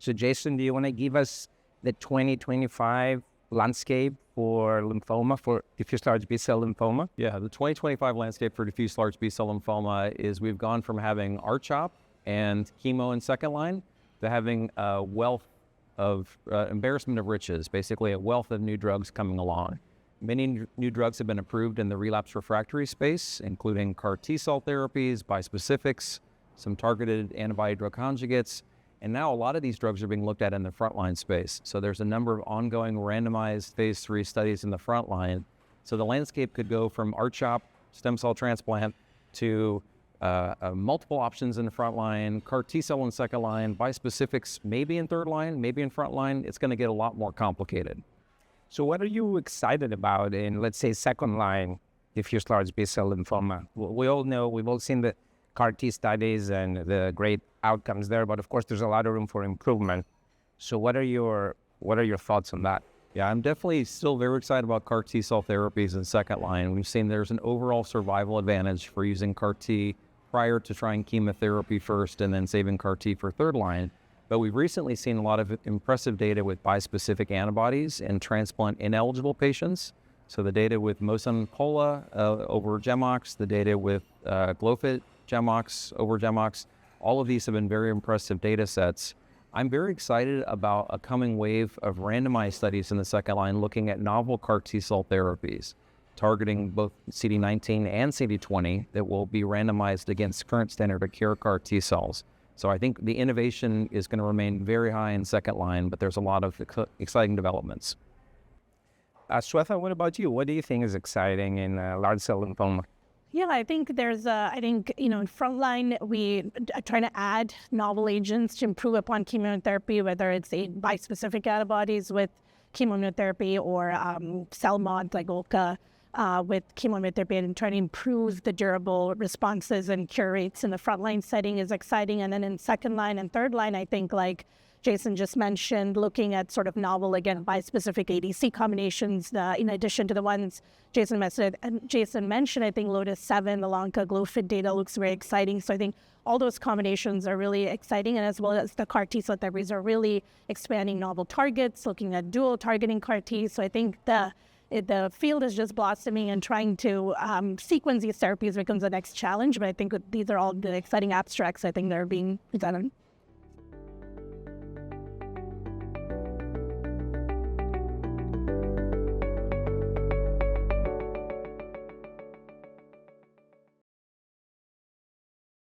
So Jason, do you want to give us the 2025 landscape for lymphoma, for diffuse large B-cell lymphoma? Yeah, the 2025 landscape for diffuse large B-cell lymphoma is we've gone from having R-CHOP and chemo in second line to having a wealth of embarrassment of riches, basically a wealth of new drugs coming along. Many new drugs have been approved in the relapse refractory space, including CAR T-cell therapies, bispecifics, some targeted antibody drug conjugates, and now a lot of these drugs are being looked at in the frontline space. So there's a number of ongoing randomized phase 3 studies in the frontline. So the landscape could go from R-CHOP, stem cell transplant, to multiple options in the front line, CAR T-cell in second line, bispecifics maybe in third line, maybe in front line. It's going to get a lot more complicated. So what are you excited about in, let's say, second line diffuse large B-cell lymphoma? We all know, we've all seen the CAR T studies and the great outcomes there, but of course there's a lot of room for improvement. So what are your thoughts on that? Yeah, I'm definitely still very excited about CAR T-cell therapies in second line. We've seen there's an overall survival advantage for using CAR T prior to trying chemotherapy first and then saving CAR T for third line. But we've recently seen a lot of impressive data with bispecific antibodies in transplant-ineligible patients. So the data with Mosun-Pola over GemOx, the data with Glofit GemOx over GemOx, all of these have been very impressive data sets. I'm very excited about a coming wave of randomized studies in the second line looking at novel CAR T-cell therapies, targeting both CD19 and CD20 that will be randomized against current standard of care CAR T-cells. So I think the innovation is going to remain very high in second line, but there's a lot of exciting developments. Swetha, what about you? What do you think is exciting in large cell lymphoma? Yeah, I think there's in frontline, we are trying to add novel agents to improve upon chemotherapy, whether it's a bispecific antibodies with chemotherapy or CELLMods like OLCA with chemotherapy, and trying to improve the durable responses and cure rates in the frontline setting is exciting. And then in second line and third line, I think like Jason just mentioned, looking at sort of novel, again, bispecific ADC combinations, in addition to the ones Jason mentioned. And Jason mentioned, I think LOTIS-7, the Lonca Glofit data looks very exciting. So I think all those combinations are really exciting, and as well as the CAR T-cell therapies are really expanding novel targets, looking at dual targeting CAR T. So I think the field is just blossoming, and trying to sequence these therapies becomes the next challenge. But I think these are all the exciting abstracts I think that are being presented.